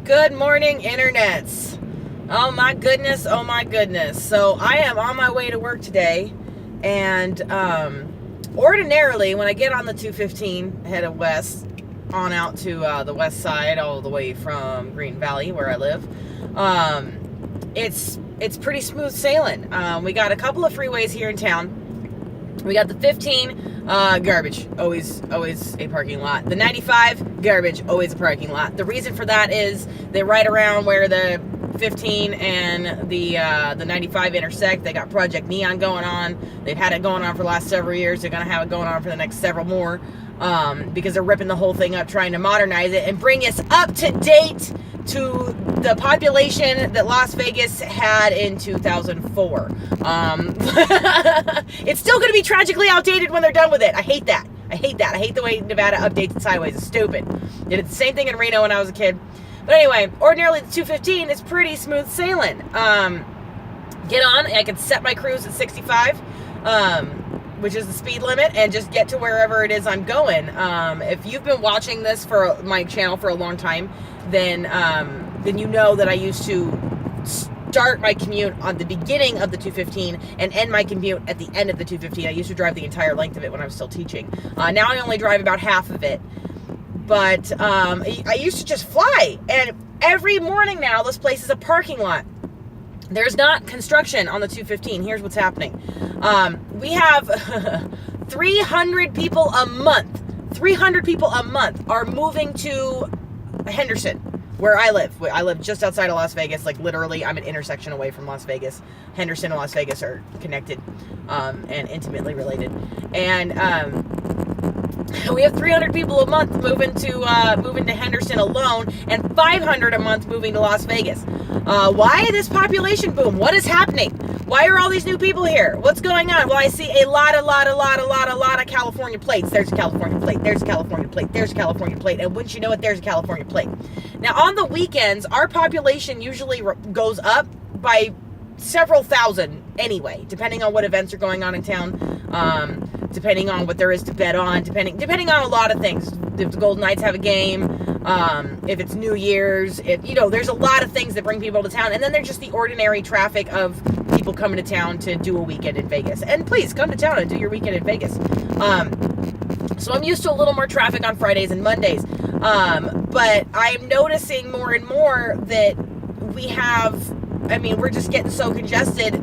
Good morning, internets. Oh my goodness, oh my goodness. So I am on my way to work today, and ordinarily when I get on the 215 headed west on out to the west side, all the way from Green Valley where I live, it's pretty smooth sailing. We got a couple of freeways here in town. We got the 15, garbage, always a parking lot. The 95, garbage, always a parking lot. The reason for that is they right around where the 15 and the 95 intersect. They got Project Neon going on. They've had it going on for the last several years. They're going to have it going on for the next several more, because they're ripping the whole thing up, trying to modernize it and bring us up to date to the population that Las Vegas had in 2004. It's still going to be tragically outdated when they're done with it. I hate that. I hate the way Nevada updates its highways. It's stupid. They did the same thing in Reno when I was a kid. But anyway, ordinarily the 215 is pretty smooth sailing. Get on. I can set my cruise at 65, which is the speed limit, and just get to wherever it is I'm going. If you've been watching this for my channel for a long time, then you know that I used to start my commute on the beginning of the 215 and end my commute at the end of the 215. I used to drive the entire length of it when I was still teaching. Now I only drive about half of it. But I used to just fly. And every morning now, this place is a parking lot. There's not construction on the 215. Here's what's happening. We have 300 people a month. 300 people a month are moving to Henderson, where I live. I live just outside of Las Vegas. Like, literally, I'm an intersection away from Las Vegas. Henderson and Las Vegas are connected and intimately related. And we have 300 people a month moving to Henderson alone, and 500 a month moving to Las Vegas. Why this population boom? What is happening? Why are all these new people here? What's going on? Well, I see a lot of California plates. There's a California plate. There's a California plate. There's a California plate. And wouldn't you know it, there's a California plate. Now, on the weekends, our population usually goes up by several thousand anyway, depending on what events are going on in town, depending on what there is to bet on, depending on a lot of things. If the Golden Knights have a game, if it's New Year's, there's a lot of things that bring people to town. And then there's just the ordinary traffic of people coming to town to do a weekend in Vegas. And please come to town and do your weekend in Vegas. So I'm used to a little more traffic on Fridays and Mondays. But I'm noticing more and more that we're just getting so congested.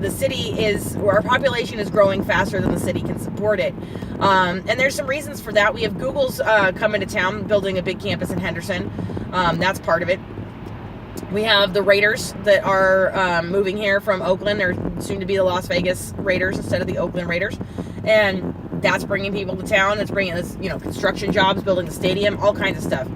Our population is growing faster than the city can support it. And there's some reasons for that. We have Google's coming to town, building a big campus in Henderson. That's part of it. We have the Raiders that are moving here from Oakland. They're soon to be the Las Vegas Raiders instead of the Oakland Raiders. And that's bringing people to town. It's bringing us, construction jobs, building the stadium, all kinds of stuff.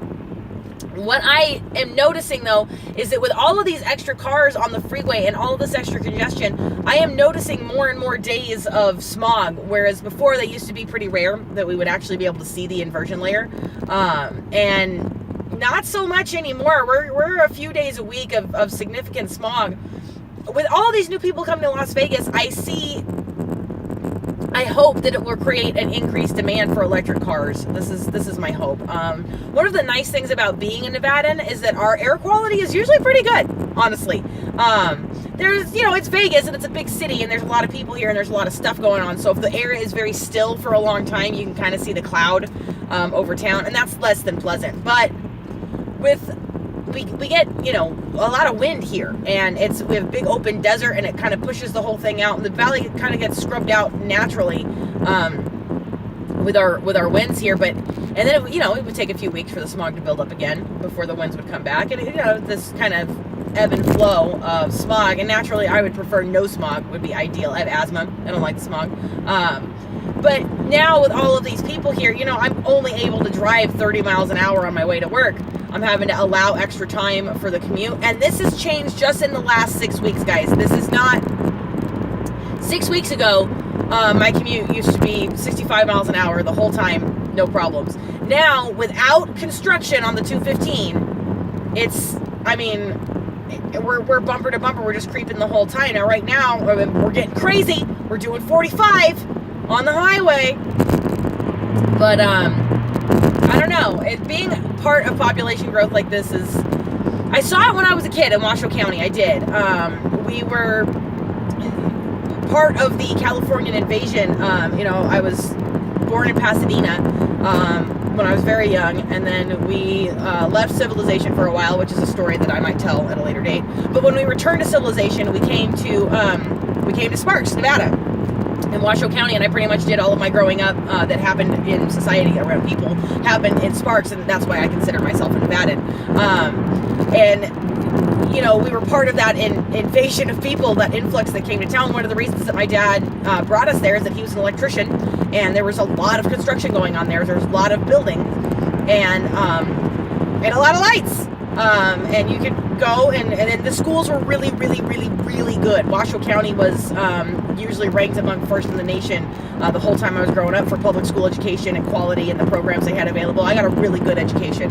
What I am noticing, though, is that with all of these extra cars on the freeway and all of this extra congestion, I am noticing more and more days of smog, whereas before they used to be pretty rare that we would actually be able to see the inversion layer. And not so much anymore. We're a few days a week of significant smog. With all these new people coming to Las Vegas, I hope that it will create an increased demand for electric cars. This is my hope. One of the nice things about being a Nevadan is that our air quality is usually pretty good, honestly. It's Vegas and it's a big city and there's a lot of people here and there's a lot of stuff going on. So if the air is very still for a long time, you can kind of see the cloud over town, and that's less than pleasant. But we get, a lot of wind here, and we have a big open desert, and it kind of pushes the whole thing out, and the valley kind of gets scrubbed out naturally with our winds here. And then it would take a few weeks for the smog to build up again before the winds would come back, and this kind of ebb and flow of smog. And naturally, I would prefer no smog would be ideal. I have asthma. I don't like the smog. But now with all of these people here, I'm only able to drive 30 miles an hour on my way to work. I'm having to allow extra time for the commute. And this has changed just in the last 6 weeks, guys. This is not... 6 weeks ago, my commute used to be 65 miles an hour the whole time, no problems. Now, without construction on the 215, we're bumper to bumper. We're just creeping the whole time. Now, right now, we're getting crazy. We're doing 45 on the highway. But, I don't know. Being part of population growth like this is, I saw it when I was a kid in Washoe County. I did. We were part of the Californian invasion. I was born in Pasadena when I was very young, and then we left civilization for a while, which is a story that I might tell at a later date. But when we returned to civilization, we came to Sparks, Nevada, in Washoe County, and I pretty much did all of my growing up that happened in society around people happened in Sparks, and that's why I consider myself a Nevadan. We were part of that invasion of people, that influx that came to town. One of the reasons that my dad brought us there is that he was an electrician, and there was a lot of construction going on there. There was a lot of buildings and a lot of lights. And you could go, and the schools were really, really, really, really good. Washoe County was usually ranked among first in the nation the whole time I was growing up for public school education and quality and the programs they had available. I got a really good education.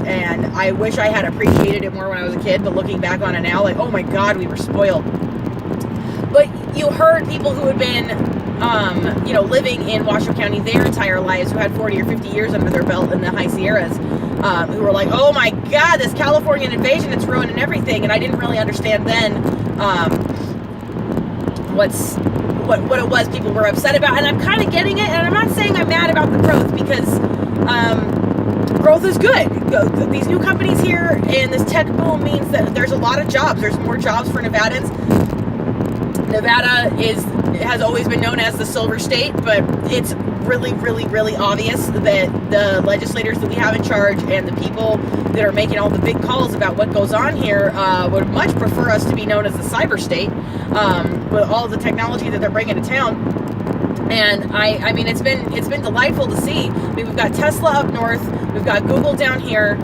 And I wish I had appreciated it more when I was a kid, but looking back on it now, like, oh my God, we were spoiled. But you heard people who had been, living in Washoe County their entire lives, who had 40 or 50 years under their belt in the high Sierras, who were like, oh my God, this Californian invasion, it's ruining everything. And I didn't really understand then what it was people were upset about. And I'm kind of getting it, and I'm not saying I'm mad about the growth, because growth is good. These new companies here and this tech boom means that there's a lot of jobs. There's more jobs for Nevadans. Nevada has always been known as the Silver State, but it's really, really, really obvious that the legislators that we have in charge and the people that are making all the big calls about what goes on here would much prefer us to be known as the Cyber State, with all the technology that they're bringing to town. And I mean, it's been delightful to see. I mean, we've got Tesla up north, we've got Google down here,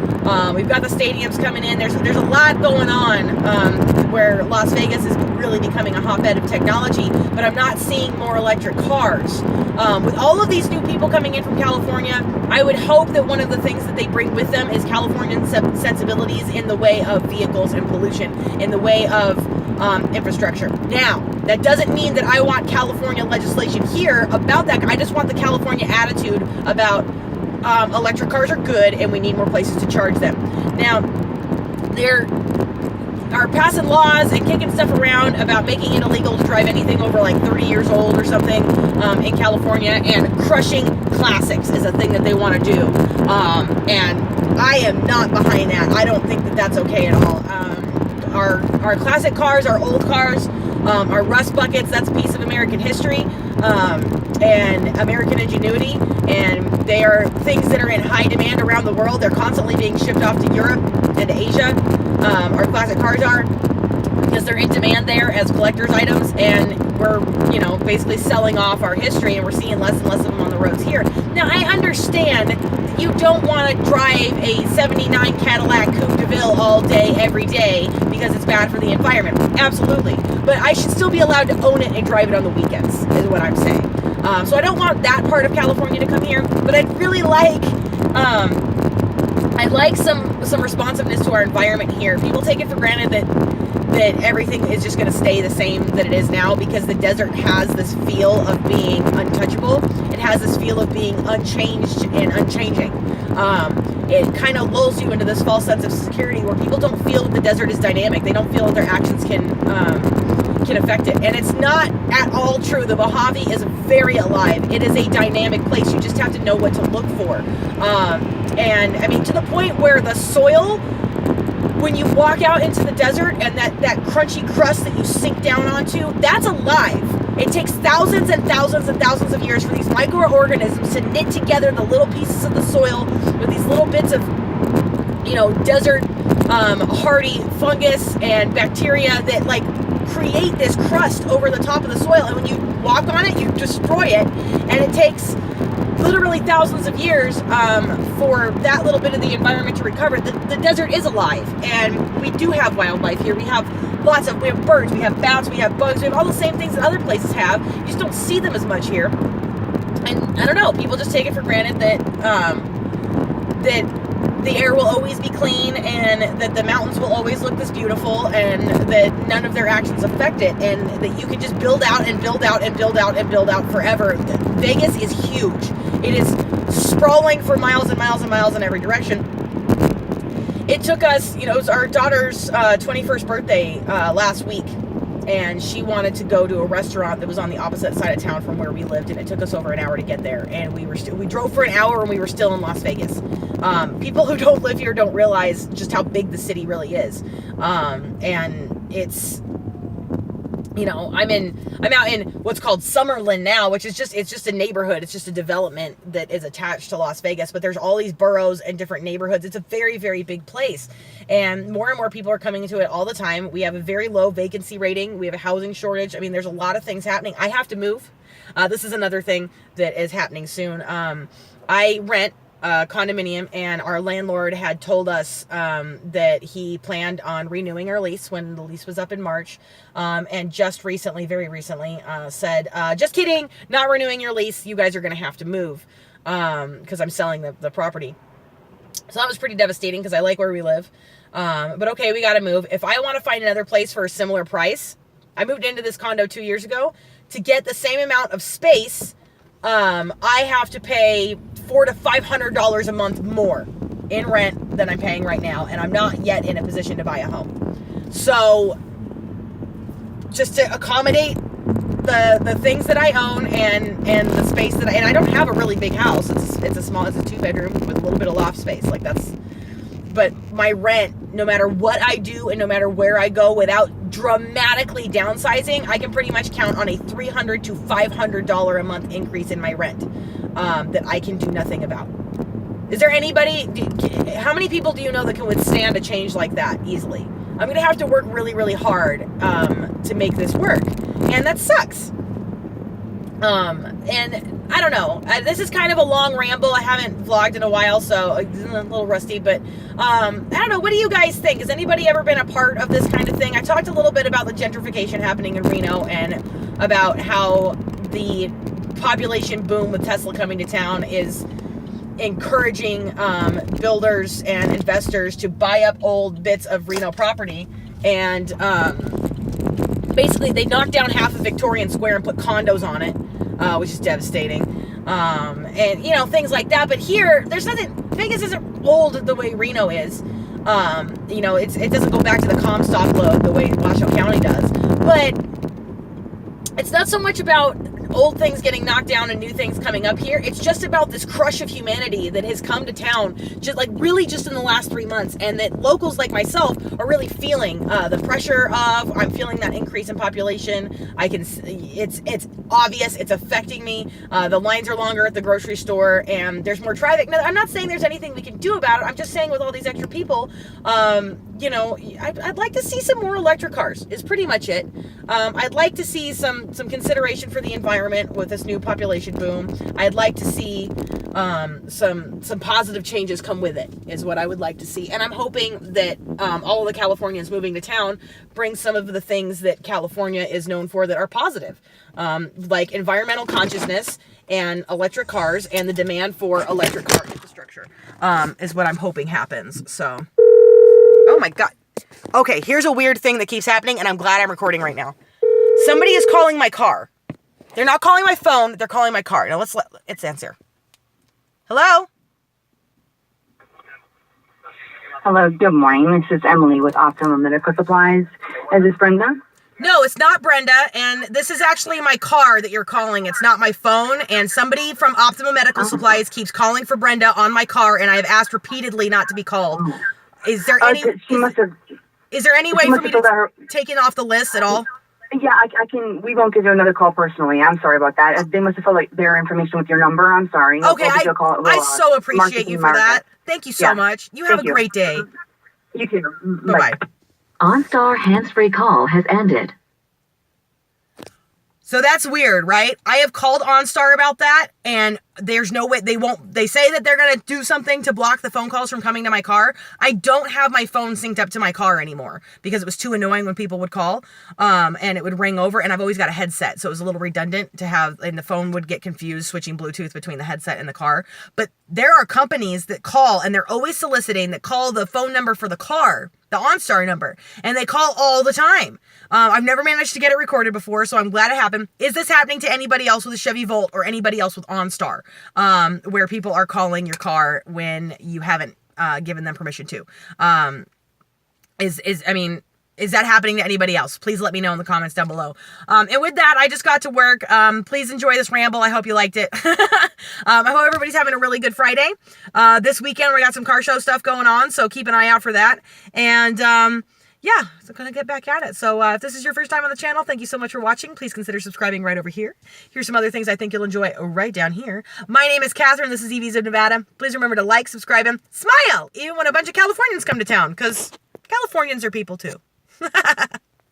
we've got the stadiums coming in. There's a lot going on where Las Vegas is really becoming a hotbed of technology. But I'm not seeing more electric cars. With all of these new people coming in from California, I would hope that one of the things that they bring with them is Californian sensibilities in the way of vehicles and pollution, in the way of infrastructure. Now, that doesn't mean that I want California legislation here about that. I just want the California attitude about electric cars are good and we need more places to charge them. Now, there are passing laws and kicking stuff around about making it illegal to drive anything over like 30 years old or something in California, and crushing classics is a thing that they want to do. And I am not behind that. I don't think that that's okay at all. Our classic cars, our old cars, our rust buckets, that's a piece of American history and American ingenuity, and they are things that are in high demand around the world. They're constantly being shipped off to Europe and to Asia. Our classic cars are, because they're in demand there as collector's items, and we're, basically selling off our history, and we're seeing less and less of them on the roads here. Now, I understand that you don't want to drive a 79 Cadillac Coupe de Ville all day, every day, because it's bad for the environment. Absolutely. But I should still be allowed to own it and drive it on the weekends, is what I'm saying. So I don't want that part of California to come here, but I'd really like, some responsiveness to our environment here. People take it for granted that everything is just going to stay the same that it is now, because the desert has this feel of being untouchable. It has this feel of being unchanged and unchanging. It kind of lulls you into this false sense of security where people don't feel that the desert is dynamic. They don't feel that their actions can affect it. And it's not at all true. The Mojave is very alive. It is a dynamic place. You just have to know what to look for. And I mean, to the point where the soil, when you walk out into the desert and that crunchy crust that you sink down onto, that's alive. It takes thousands and thousands and thousands of years for these microorganisms to knit together the little pieces of the soil with these little bits of, desert hardy fungus and bacteria that create this crust over the top of the soil. And when you walk on it, you destroy it. And it takes literally thousands of years for that little bit of the environment to recover. The desert is alive, and we do have wildlife here. We have birds, we have bats, we have bugs, we have all the same things that other places have. You just don't see them as much here. And I don't know, people just take it for granted that the air will always be clean, and that the mountains will always look this beautiful, and that none of their actions affect it, and that you can just build out and build out and build out and build out forever. Vegas is huge. It is sprawling for miles and miles and miles in every direction. it took us, it was our daughter's 21st birthday last week, and she wanted to go to a restaurant that was on the opposite side of town from where we lived, and it took us over an hour to get there, and we drove for an hour and we were still in Las Vegas. People who don't live here don't realize just how big the city really is. And it's, I'm out in what's called Summerlin now, which is it's just a neighborhood. It's just a development that is attached to Las Vegas, but there's all these boroughs and different neighborhoods. It's a very, very big place, and more people are coming into it all the time. We have a very low vacancy rating. We have a housing shortage. I mean, there's a lot of things happening. I have to move. This is another thing that is happening soon. I rent condominium, and our landlord had told us that he planned on renewing our lease when the lease was up in March, and just recently, very recently, said, just kidding, not renewing your lease, you guys are going to have to move, because I'm selling the property. So that was pretty devastating, because I like where we live, but okay, we got to move. If I want to find another place for a similar price, I moved into this condo 2 years ago. To get the same amount of space, I have to pay $400 to $500 a month more in rent than I'm paying right now, and I'm not yet in a position to buy a home. So just to accommodate the things that I own and the space that and I don't have a really big house. It's a 2-bedroom with a little bit of loft space. But my rent, no matter what I do and no matter where I go, without dramatically downsizing, I can pretty much count on a $300 to $500 a month increase in my rent that I can do nothing about. Is there anybody, how many people do you know that can withstand a change like that easily? I'm going to have to work really, really hard to make this work. And that sucks. And I don't know. This is kind of a long ramble. I haven't vlogged in a while, so it's a little rusty. But I don't know. What do you guys think? Has anybody ever been a part of this kind of thing? I talked a little bit about the gentrification happening in Reno and about how the population boom with Tesla coming to town is encouraging builders and investors to buy up old bits of Reno property, and basically they knocked down half of Victorian Square and put condos on it, which is devastating, and things like that. But here, there's nothing. Vegas isn't old the way Reno is. It doesn't go back to the Comstock load the way Washoe County does, but it's not so much about old things getting knocked down and new things coming up here. It's just about this crush of humanity that has come to town just in the last 3 months, and that locals like myself are really feeling the pressure of. I'm feeling that increase in population. It's obvious. It's affecting me. The lines are longer at the grocery store, and there's more traffic. Now, I'm not saying there's anything we can do about it. I'm just saying with all these extra people, I'd like to see some more electric cars is pretty much it. I'd like to see some consideration for the environment with this new population boom. I'd like to see some positive changes come with it is what I would like to see. And I'm hoping that all of the Californians moving to town bring some of the things that California is known for that are positive, like environmental consciousness and electric cars and the demand for electric car infrastructure is what I'm hoping happens. So, oh my God. Okay, here's a weird thing that keeps happening, and I'm glad I'm recording right now. Somebody is calling my car. They're not calling my phone, they're calling my car. Now let's answer. Hello? Hello, good morning. This is Emily with Optimum Medical Supplies. Is this Brenda? No, it's not Brenda, and this is actually my car that you're calling. It's not my phone, and somebody from Optimum Medical Supplies keeps calling for Brenda on my car, and I've asked repeatedly not to be called. Is there any is there any way for me to take it off the list at all? Yeah, I can. We won't give you another call personally. I'm sorry about that. They must have filled like their information with your number. I'm sorry. Okay, I so appreciate you for that. Thank you so much. You have a great day. You too. Bye-bye. OnStar hands-free call has ended. So that's weird, right? I have called OnStar about that, and there's no way they say that they're going to do something to block the phone calls from coming to my car. I don't have my phone synced up to my car anymore because it was too annoying when people would call, and it would ring over, and I've always got a headset, so it was a little redundant to have, and the phone would get confused switching Bluetooth between the headset and the car. But there are companies that call, and they're always soliciting, that call the phone number for the car, the OnStar number, and they call all the time. I've never managed to get it recorded before, so I'm glad it happened. Is this happening to anybody else with a Chevy Volt or anybody else with OnStar, where people are calling your car when you haven't given them permission to. Is that happening to anybody else? Please let me know in the comments down below. And with that, I just got to work. Please enjoy this ramble. I hope you liked it. I hope everybody's having a really good Friday. This weekend, we got some car show stuff going on, so keep an eye out for that. And yeah, so I'm going to get back at it. So if this is your first time on the channel, thank you so much for watching. Please consider subscribing right over here. Here's some other things I think you'll enjoy right down here. My name is Catherine. This is EVS of Nevada. Please remember to like, subscribe, and smile, even when a bunch of Californians come to town, because Californians are people too.